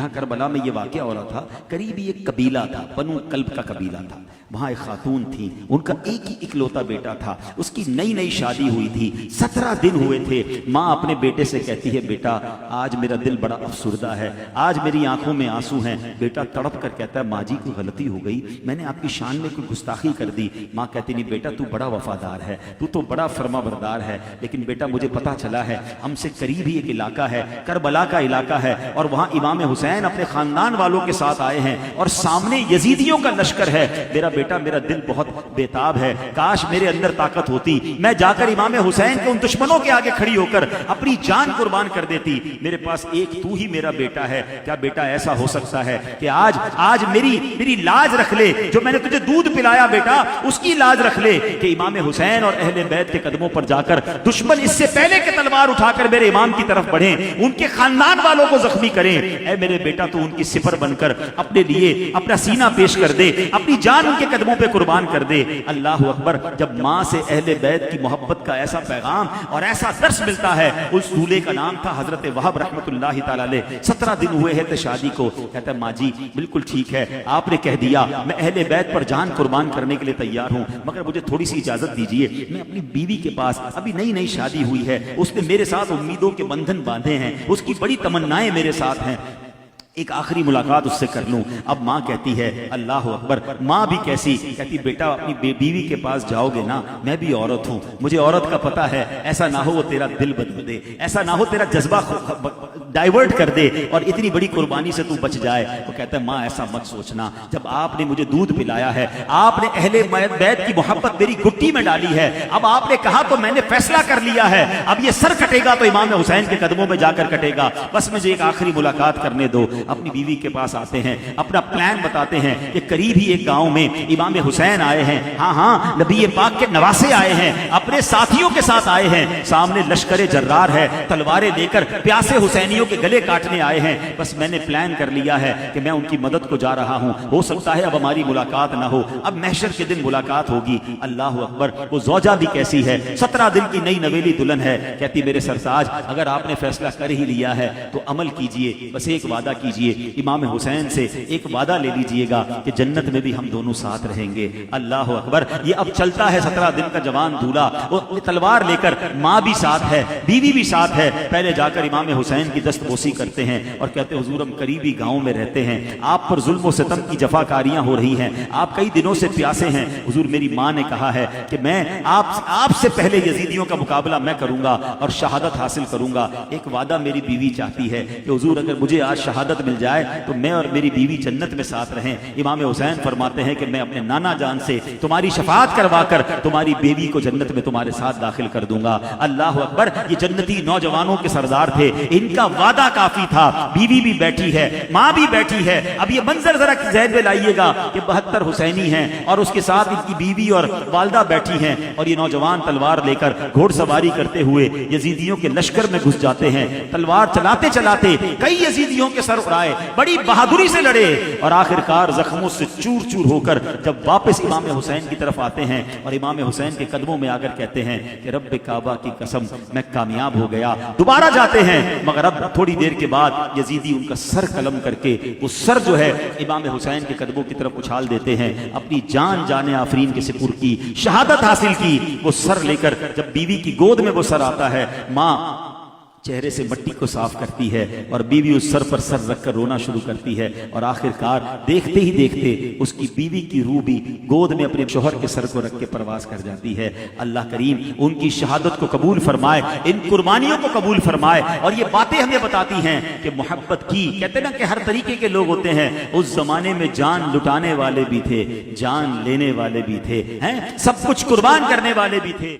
جہاں کربلا میں یہ واقعہ ہو رہا تھا، قریبی ایک قبیلہ تھا، بنو کلب کا قبیلہ تھا، وہاں ایک خاتون تھی، ان کا ایک ہی اکلوتا بیٹا تھا، اس کی نئی نئی شادی ہوئی تھی، 17 دن ہوئے تھے۔ ماں اپنے بیٹے سے کہتی ہے بیٹا آج میرا دل بڑا افسردہ ہے، آج میری آنکھوں میں آنسو ہیں۔ بیٹا تڑپ کر کہتا ہے ماں جی کوئی غلطی ہو گئی، میں نے آپ کی شان میں کوئی گستاخی کر دی۔ ماں کہتی نہیں بیٹا تو بڑا وفادار ہے، تو تو بڑا فرما بردار ہے، لیکن بیٹا مجھے پتا چلا ہے ہم سے قریب ہی ایک علاقہ ہے، کربلا کا علاقہ ہے، اور وہاں امام حسین اپنے خاندان والوں کے ساتھ آئے ہیں اور سامنے یزیدیوں کا لشکر ہے۔ میرا بیٹا میرا دل بہت بےتاب ہے، کاش میرے اندر طاقت ہوتی، میں جا کر امام حسین کے ان دشمنوں کے آگے کھڑی ہو کر اپنی جان قربان کر دیتی۔ میرے پاس ایک تو ہی میرا بیٹا ہے، کیا بیٹا ایسا ہو سکتا ہے کہ آج میری لاج رکھ لے، جو میں نے تجھے دودھ پلایا بیٹا اس کی لاج رکھ لے کہ امام حسین اور اہل بیت کے قدموں پر جا کر دشمن اس سے پہلے کہ تلوار اٹھا کر میرے امام کی طرف بڑھیں ان کے خاندان والوں کو زخمی کریں۔ اے میرے بیٹا تو ان کی سپر بن کر اپنے لیے اپنا سینہ پیش کر دے، اپنی جان ان کے قدموں پہ قربان کر دے۔ اللہ اکبر! جب ماں سے اہل بیت کی محبت کا ایسا پیغام اور ایسا درس ملتا ہے، اس دولہے کا نام تھا حضرت وہب رحمت اللہ تعالی علیہ۔ 17 دن ہوئے ہیں شادی کو، کہتا ہے ماں جی بالکل ٹھیک ہے، آپ نے کہہ دیا میں اہل بیت پر جان قربان کرنے کے لیے تیار ہوں، مگر مجھے تھوڑی سی اجازت دیجیے، میں اپنی بیوی کے پاس، ابھی نئی نئی شادی ہوئی ہے، اس نے میرے ساتھ امیدوں کے بندھن باندھے ہیں، اس کی بڑی تمنائیں میرے ساتھ ہیں، ایک آخری ملاقات اس سے کر لوں۔ اب ماں کہتی ہے اللہ اکبر! ماں بھی کیسی، کہتی بیٹا اپنی بیوی کے پاس جاؤ گے نا، میں بھی عورت ہوں، مجھے عورت کا پتہ ہے، ایسا نہ ہو وہ تیرا دل بدل دے، ایسا نہ ہو تیرا جذبہ ڈائیورٹ کر دے اور اتنی بڑی قربانی سے تو بچ جائے۔ وہ کہتا ہے ماں ایسا مت سوچنا، جب آپ نے مجھے دودھ پلایا ہے، آپ نے اہل بیت کی محبت میری گٹی میں ڈالی ہے، اب آپ نے کہا تو میں نے فیصلہ کر لیا ہے، اب یہ سر کٹے گا تو امام حسین کے قدموں میں جا کر کٹے گا، بس مجھے ایک آخری ملاقات کرنے دو۔ اپنی بیوی کے پاس آتے ہیں، اپنا پلان بتاتے ہیں کہ قریب ہی ایک گاؤں میں امام حسین آئے ہیں، ہاں نبی پاک کے نواسے آئے ہیں، اپنے ساتھیوں کے ساتھ آئے ہیں، سامنے لشکر جرار ہے، تلواریں لے کر پیاسے حسینیوں کے گلے کاٹنے آئے ہیں، بس میں نے پلان کر لیا ہے کہ میں ان کی مدد کو جا رہا ہوں، ہو سکتا ہے اب ہماری ملاقات نہ ہو، اب محشر کے دن ملاقات ہوگی۔ اللہ اکبر! وہ زوجہ بھی کیسی ہے، 17 دن کی نئی نویلی دلہن ہے، کہتی میرے سرتاج اگر آپ نے فیصلہ کر ہی لیا ہے تو عمل کیجئے، بس ایک وعدہ کیجئے، امام حسین سے ایک وعدہ لے لیجئے گا کہ جنت میں بھی ہم دونوں ساتھ رہیں گے۔ اللہ اکبر! یہ اب چلتا ہے 17 دن کا جوان دولہا، وہ تلوار لے کر، ماں بھی ساتھ ہے، بیوی بھی ساتھ ہے، پہلے جا کر امام حسین کی دست بوسی کرتے ہیں اور کہتے ہیں حضور ہم قریبی گاؤں میں رہتے ہیں، آپ پر ظلم و ستم کی جفاکاریاں ہو رہی ہیں، آپ کئی دنوں سے پیاسے ہیں، حضور میری ماں نے کہا ہے کہ میں آپ سے پہلے یزیدیوں کا مقابلہ میں کروں گا اور شہادت حاصل کروں گا۔ ایک وعدہ میری بیوی چاہتی ہے کہ حضور اگر مجھے آج شہادت مل جائے تو میں اور میری بیوی جنت میں ساتھ رہیں۔ امام حسین فرماتے ہیں کہ میں اپنے نانا جان سے تمہاری شفاعت کروا کر تمہاری بیوی کو جنت میں تمہارے ساتھ داخل کر دوں گا۔ اللہ اکبر! یہ جنتی نوجوانوں کے سردار تھے، ان کا وعدہ کافی تھا، بیوی بھی بیٹھی ہے، ماں بھی بیٹھی ہے۔ اب یہ منظر ذرا ذہن میں لائیے گا کہ 72 حسینی ہیں اور اس کے ساتھ ان کی بیوی اور والدہ بیٹھی ہیں، اور یہ نوجوان تلوار لے کر گھوڑ سواری کرتے ہوئے یزیدیوں کے لشکر میں گھس جاتے ہیں، تلوار چلاتے چلاتے کئی یزیدیوں کے سر اڑائے، بڑی بہادری سے لڑے اور آخرکار زخموں سے چور چور ہو کر جب واپس امام حسین کی طرف آتے ہیں اور امام حسین کے قدموں میں آ کر کہتے ہیں کہ رب کعبہ کی قسم میں کامیاب ہو گیا، دوبارہ جاتے ہیں، مگر اب تھوڑی دیر کے بعد یزیدی ان کا سر قلم کر کے وہ سر جو ہے امام حسین کے قدموں کی طرف اچھال دیتے ہیں، اپنی جان آفرین کے سپر کی، شہادت حاصل کی۔ وہ سر لے کر جب بیوی کی گود میں وہ سر آتا ہے، ماں چہرے سے مٹی کو صاف کرتی ہے اور بیوی اس سر پر سر رکھ کر رونا شروع کرتی ہے، اور آخرکار دیکھتے ہی دیکھتے اس کی بیوی کی روح بھی گود میں اپنے شوہر کے سر کو رکھ کے پرواز کر جاتی ہے۔ اللہ کریم ان کی شہادت کو قبول فرمائے، ان قربانیوں کو قبول فرمائے، اور یہ باتیں ہمیں بتاتی ہیں کہ محبت کی، کہتے ہیں نا کہ ہر طریقے کے لوگ ہوتے ہیں، اس زمانے میں جان لٹانے والے بھی تھے، جان لینے والے بھی تھے، سب کچھ قربان کرنے والے بھی تھے۔